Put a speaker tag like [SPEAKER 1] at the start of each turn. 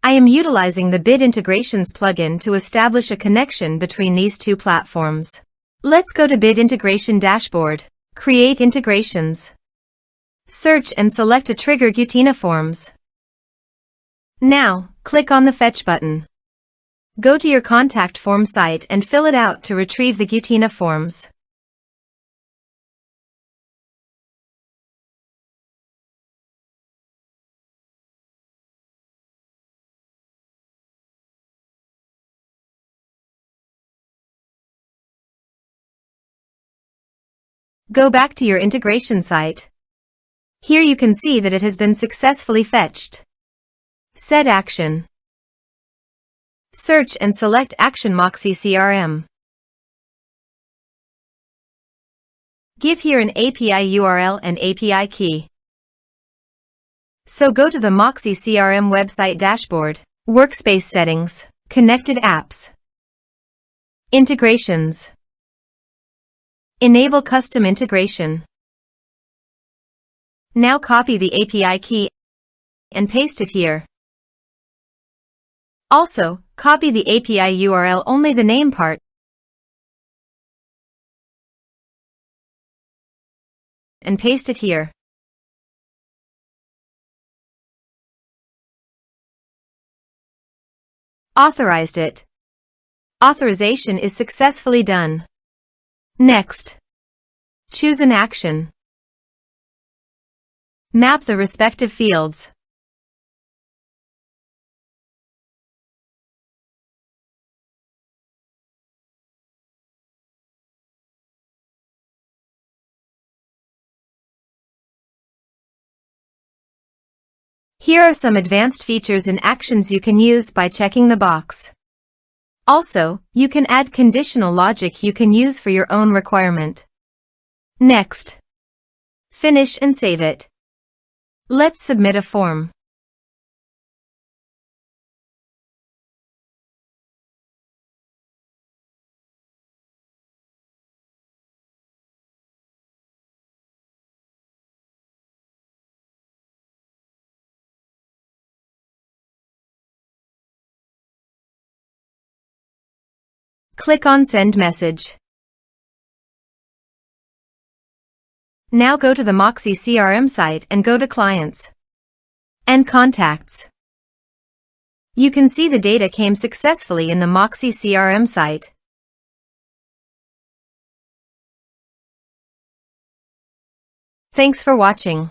[SPEAKER 1] I am utilizing the Bit Integrations plugin to establish a connection between these two platforms. Let's go to Bit Integration Dashboard. Create integrations. Search and select a trigger Gutena Forms. Now, click on the Fetch button. Go to your contact form site and fill it out to retrieve the Gutena Forms. Go back to your integration site. Here you can see that it has been successfully fetched. Set action. Search and select Action Moxie CRM. Give here an API URL and API key. So go to the Moxie CRM website dashboard, Workspace Settings, Connected Apps, Integrations. Enable custom integration. Now copy the API key and paste it here. Also, copy the API URL, only the name part, and paste it here. Authorized it. Authorization is successfully done. Next, choose an action. Map the respective fields. Here are some advanced features and actions you can use by checking the box. Also, you can add conditional logic you can use for your own requirement. Next, finish and save it. Let's submit a form. Click on Send Message. Now go to the Moxie CRM site and go to Clients and Contacts. You can see the data came successfully in the Moxie CRM site. Thanks for watching.